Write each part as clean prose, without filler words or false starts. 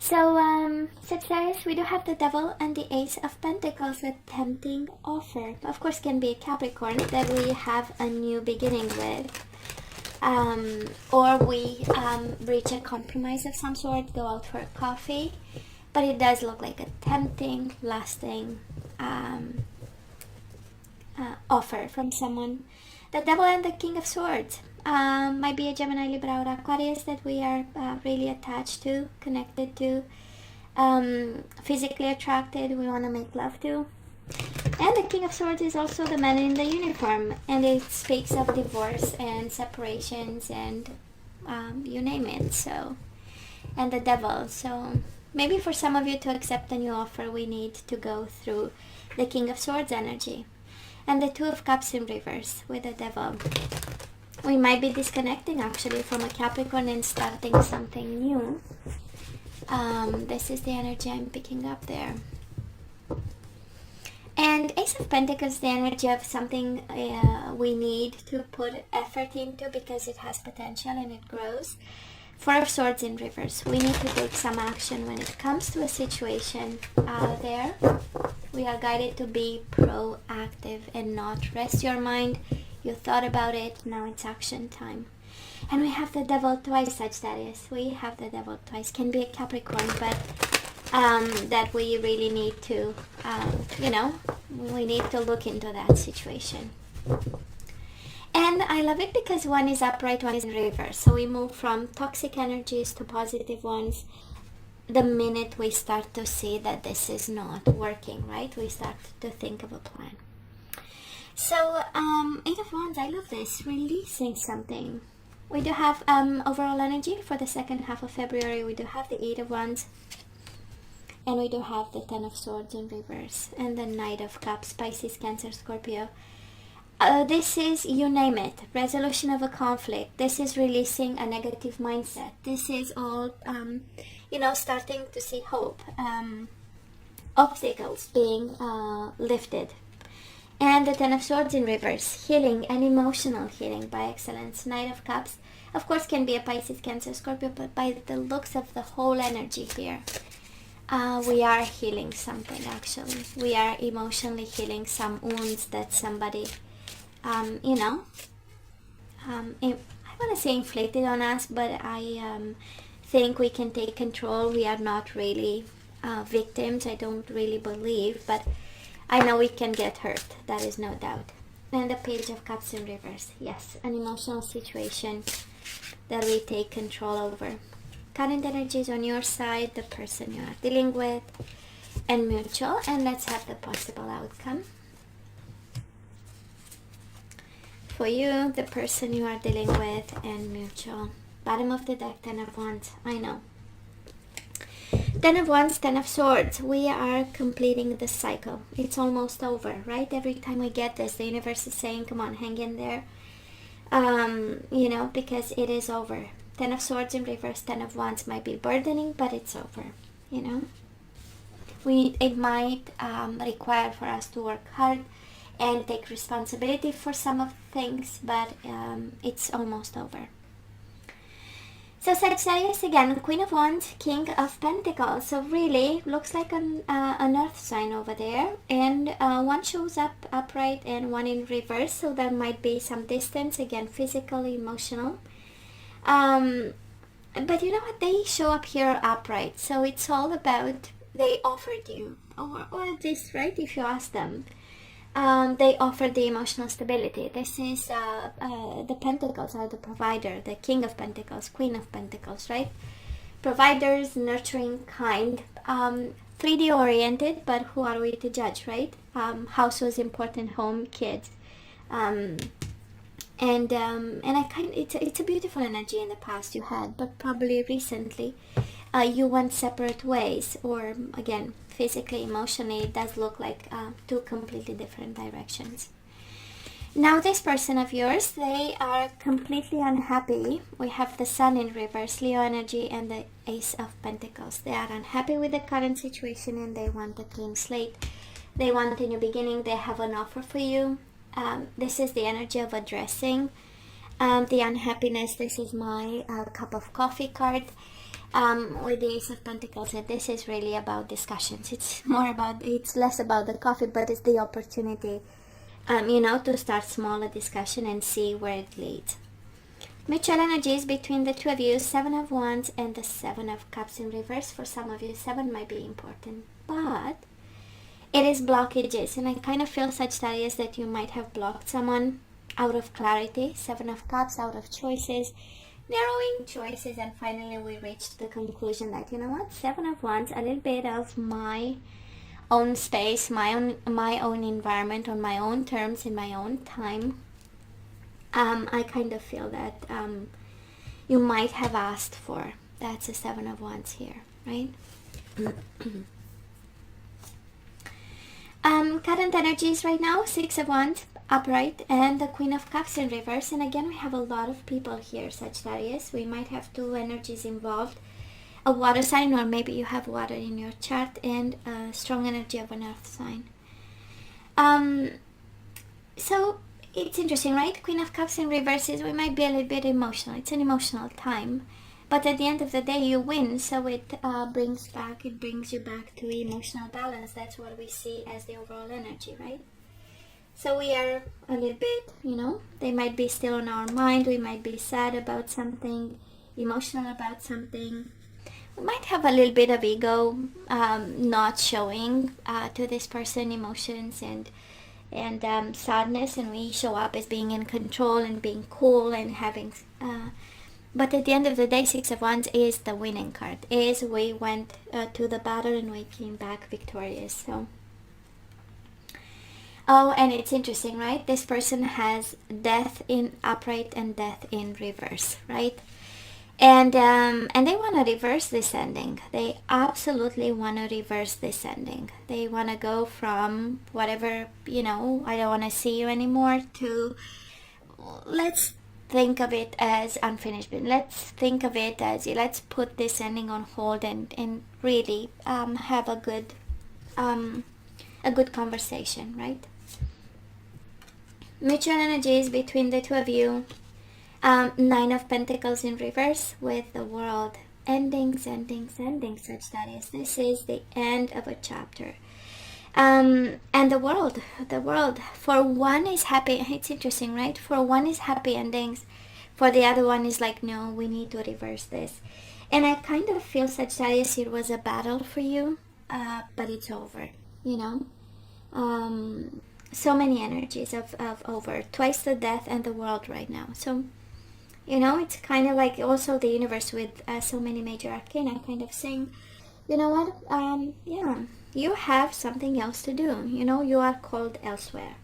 Sagittarius, we do have the Devil and the Ace of Pentacles, a tempting offer. Of course, can be a Capricorn that we have a new beginning with. Or we reach a compromise of some sort, go out for a coffee. But it does look like a tempting, lasting offer from someone. The Devil and the King of Swords. Might be a Gemini, Libra, or Aquarius that we are really attached to, connected to, physically attracted, we want to make love to. And the King of Swords is also the man in the uniform, and it speaks of divorce and separations and you name it. So, and the Devil. So maybe for some of you to accept a new offer, we need to go through the King of Swords energy. And the Two of Cups in reverse with the Devil. We might be disconnecting actually from a Capricorn and starting something new. This is the energy I'm picking up there. And Ace of Pentacles, the energy of something we need to put effort into because it has potential and it grows. Four of Swords in reverse. We need to take some action when it comes to a situation out there. We are guided to be proactive and not rest your mind. You thought about it, now it's action time. And we have the Devil twice, Sagittarius. We have the Devil twice. Can be a Capricorn, but that we really need to, we need to look into that situation. And I love it because one is upright, one is in reverse. So we move from toxic energies to positive ones the minute we start to see that this is not working, right? We start to think of a plan. So, Eight of Wands, I love this, releasing something. We do have overall energy for the second half of February. We do have the Eight of Wands. And we do have the Ten of Swords in reverse. And the Knight of Cups, Pisces, Cancer, Scorpio. This is, you name it, resolution of a conflict. This is releasing a negative mindset. This is all, starting to see hope. Obstacles being lifted. And the Ten of Swords in reverse, healing and emotional healing by excellence. Knight of Cups, of course, can be a Pisces, Cancer, Scorpio, but by the looks of the whole energy here, we are healing something actually. We are emotionally healing some wounds that somebody, I want to say inflicted on us, but I think we can take control. We are not really victims, I don't really believe, but I know we can get hurt, that is no doubt. And the Page of Cups in reverse. Yes, an emotional situation that we take control over. Current energies on your side, the person you are dealing with, and mutual. And let's have the possible outcome. For you, the person you are dealing with, and mutual. Bottom of the deck, Ten of Wands. I know. Ten of Wands, Ten of Swords. We are completing the cycle. It's almost over, right? Every time we get this, the universe is saying, come on, hang in there. Because it is over. Ten of Swords in reverse, Ten of Wands might be burdening, but it's over, It might require for us to work hard and take responsibility for some of the things, but it's almost over. So Sagittarius again, Queen of Wands, King of Pentacles. So really looks like an earth sign over there, and one shows up upright and one in reverse. So there might be some distance, again, physical, emotional. But you know what? They show up here upright. So it's all about they offered you, or at least, right? If you ask them. They offer the emotional stability. This is the Pentacles are the provider, the King of Pentacles, Queen of Pentacles, right? Providers, nurturing, kind, 3D oriented, but who are we to judge, right? House was important, home, kids, and it's a beautiful energy in the past you had, but probably recently you went separate ways, or again, physically, emotionally, it does look like two completely different directions. Now this person of yours, they are completely unhappy. We have the Sun in reverse, Leo energy, and the Ace of Pentacles. They are unhappy with the current situation and they want a clean slate. They want a new beginning. They have an offer for you. This is the energy of addressing the unhappiness. This is my cup of coffee card. with the Ace of Pentacles, that this is really about discussions. It's less about the coffee, but it's the opportunity, to start small a discussion and see where it leads. Mutual energies between the two of you, Seven of Wands and the Seven of Cups in reverse. For some of you, 7 might be important, but it is blockages, and I kind of feel, Sagittarius, that you might have blocked someone out of clarity. 7 of Cups, out of choices, narrowing choices, and finally we reached the conclusion that, 7 of Wands, a little bit of my own space, my own environment, on my own terms, in my own time. I kind of feel that you might have asked for. That's a 7 of Wands here, right? Current energies right now, 6 of Wands upright and the Queen of Cups in reverse. And again, we have a lot of people here, Sagittarius. We might have 2 energies involved. A water sign, or maybe you have water in your chart, and a strong energy of an earth sign. So it's interesting, right? Queen of Cups in reverse is, we might be a little bit emotional. It's an emotional time, but at the end of the day you win, so it brings you back to emotional balance. That's what we see as the overall energy, right? So we are a little bit, they might be still on our mind. We might be sad about something, emotional about something. We might have a little bit of ego, not showing to this person emotions and sadness, and we show up as being in control and being cool and having but at the end of the day, 6 of Wands is the winning card, is we went to the battle and we came back victorious. So and it's interesting, right? This person has death in upright and death in reverse, right? And they want to reverse this ending. They absolutely want to reverse this ending. They want to go from whatever, I don't want to see you anymore, to let's think of it as unfinished. Let's think of it as, let's put this ending on hold and really have a good conversation, right? Mutual energies between the two of you. 9 of Pentacles in reverse with the World. Endings, Sagittarius. This is the end of a chapter. And the world, for one is happy. It's interesting, right? For one is happy endings. For the other one is like, no, we need to reverse this. And I kind of feel, Sagittarius, it was a battle for you, but it's over, so many energies of over. Twice the death and the world right now. So, it's kind of like also the universe with so many major arcana kind of saying, you know what, you have something else to do. You are called elsewhere.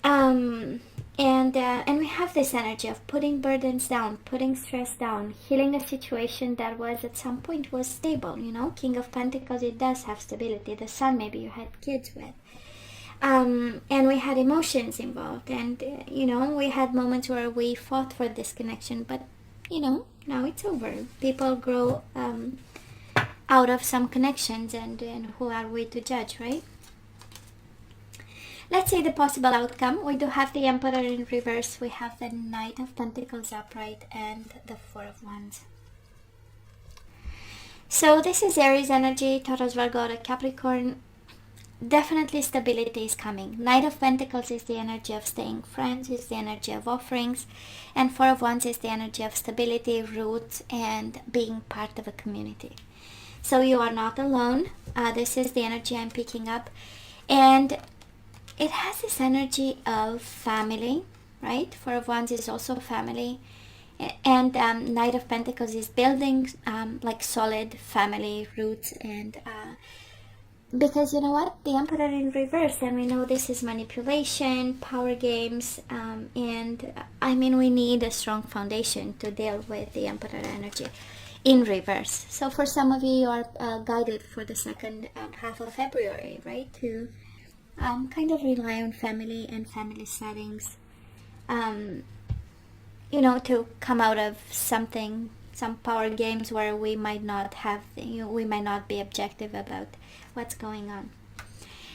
And we have this energy of putting burdens down, putting stress down, healing a situation that was at some point was stable. King of Pentacles, it does have stability. The Sun, maybe you had kids with. And we had emotions involved, and we had moments where we fought for this connection, but now it's over. People grow out of some connections, and who are we to judge, right? Let's say the possible outcome. We do have the Emperor in reverse, we have the Knight of Pentacles upright, and the 4 of Wands. So this is Aries energy, Taurus, Virgo, Capricorn. Definitely stability is coming. Knight of Pentacles is the energy of staying friends, is the energy of offerings, and 4 of Wands is the energy of stability, roots, and being part of a community. So you are not alone. This is the energy I'm picking up, and it has this energy of family, right? 4 of Wands is also family, and Knight of Pentacles is building like solid family roots, and because you know what, the Emperor in reverse, and we know this is manipulation, power games, and I mean, we need a strong foundation to deal with the Emperor energy in reverse. So for some of you, you are guided for the second half of February, right, to kind of rely on family and family settings, to come out of something, some power games where we might not have, we might not be objective about what's going on.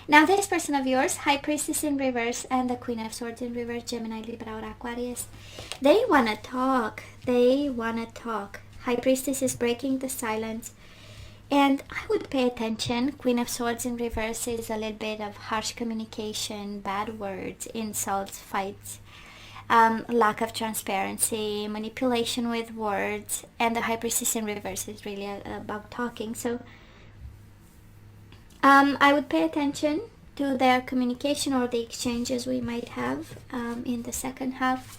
Now this person of yours, High Priestess in reverse and the Queen of Swords in reverse, Gemini, Libra, or Aquarius, they want to talk. High Priestess is breaking the silence. And I would pay attention. Queen of Swords in reverse is a little bit of harsh communication, bad words, insults, fights, lack of transparency, manipulation with words. And the High Priestess in reverse is really about talking. So I would pay attention to their communication or the exchanges we might have in the second half.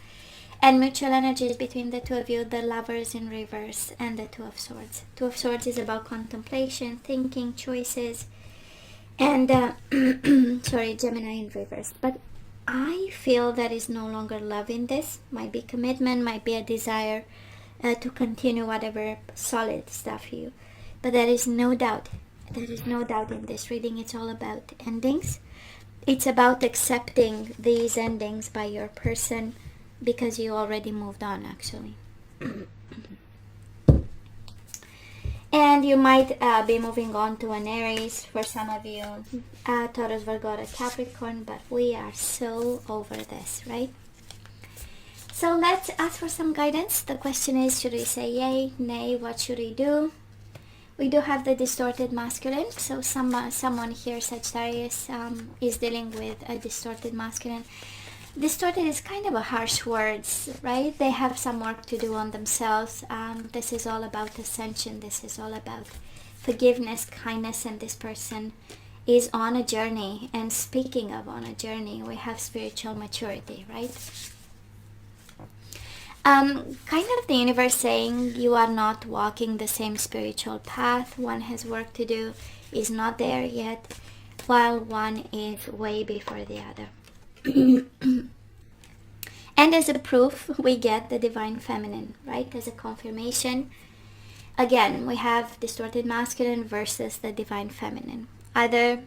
And mutual energies between the two of you, the Lovers in reverse and the Two of Swords. Two of Swords is about contemplation, thinking, choices, and sorry, Gemini in reverse. But I feel there is no longer love in this. Might be commitment, might be a desire to continue whatever solid stuff you. But there is no doubt. There is no doubt in this reading. It's all about endings. It's about accepting these endings by your person, because you already moved on, actually. And you might be moving on to an Aries for some of you, Taurus, Virgo, or Capricorn, but we are so over this, right? So let's ask for some guidance. The question is, should we say yay, nay, what should we do? We do have the distorted masculine, so someone here, Sagittarius, is dealing with a distorted masculine. Distorted is kind of a harsh words, right? They have some work to do on themselves. This is all about ascension. This is all about forgiveness, kindness, and this person is on a journey. And speaking of on a journey, we have spiritual maturity, right? Kind of the universe saying you are not walking the same spiritual path. One has work to do, is not there yet, while one is way before the other. And as a proof, we get the divine feminine, right? As a confirmation. Again, we have distorted masculine versus the divine feminine. Either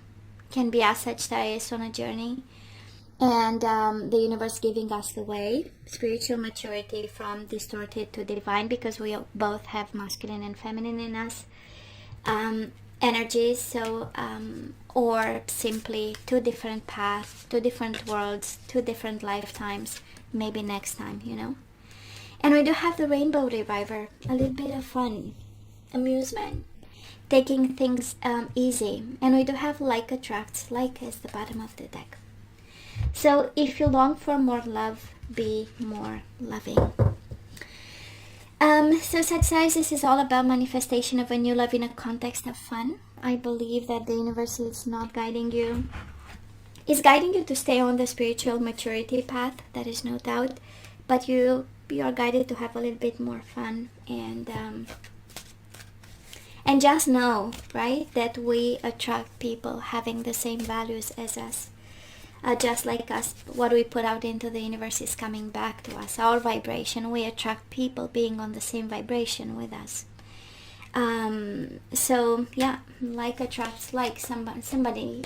can be us, Sagittarius, on a journey, and the universe giving us the way, spiritual maturity from distorted to divine, because we both have masculine and feminine in us. Energies, so or simply two different paths, two different worlds, two different lifetimes, maybe next time, you know. And we do have the Rainbow Reviver, a little bit of fun, amusement, taking things easy. And we do have like attracts, like as the bottom of the deck. So if you long for more love, be more loving. So Sagittarius, this is all about manifestation of a new love in a context of fun. I believe that the universe is not guiding you. It's guiding you to stay on the spiritual maturity path, there is no doubt. But you are guided to have a little bit more fun. And just know, right, that we attract people having the same values as us. Just like us, what we put out into the universe is coming back to us. Our vibration, we attract people being on the same vibration with us. So yeah, like attracts like. Somebody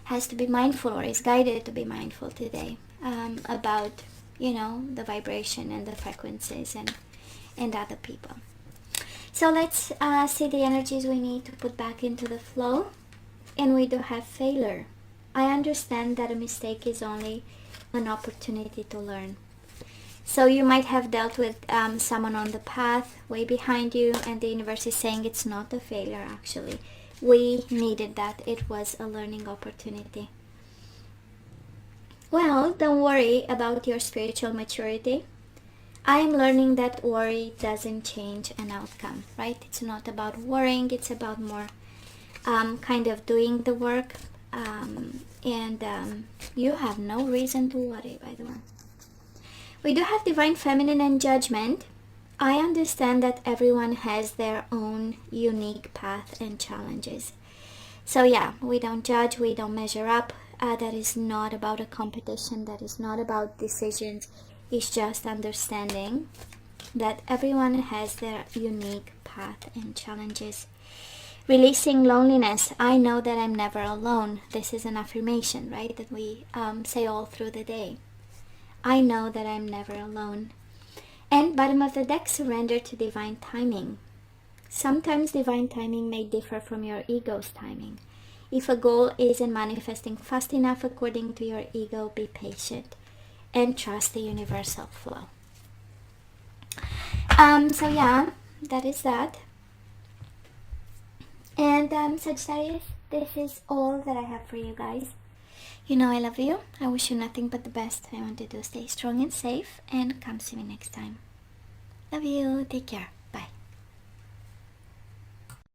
has to be mindful, or is guided to be mindful today about, you know, the vibration and the frequencies and other people. So let's see the energies we need to put back into the flow. And we do have failure. I understand that a mistake is only an opportunity to learn. So you might have dealt with someone on the path way behind you, and the universe is saying it's not a failure, actually. We needed that. It was a learning opportunity. Well, don't worry about your spiritual maturity. I am learning that worry doesn't change an outcome, right? It's not about worrying. It's about more kind of doing the work. You have no reason to worry, by the way. We do have divine feminine and judgment. I understand that everyone has their own unique path and challenges. So yeah, we don't judge, we don't measure up. That is not about a competition, that is not about decisions. It's just understanding that everyone has their unique path and challenges. Releasing loneliness. I know that I'm never alone. This is an affirmation, right? That we say all through the day. I know that I'm never alone. And bottom of the deck, surrender to divine timing. Sometimes divine timing may differ from your ego's timing. If a goal isn't manifesting fast enough according to your ego, be patient and trust the universal flow. So yeah, that is that. And Sagittarius, this is all that I have for you guys. You know I love you. I wish you nothing but the best. I want you to stay strong and safe, and come see me next time. Love you. Take care.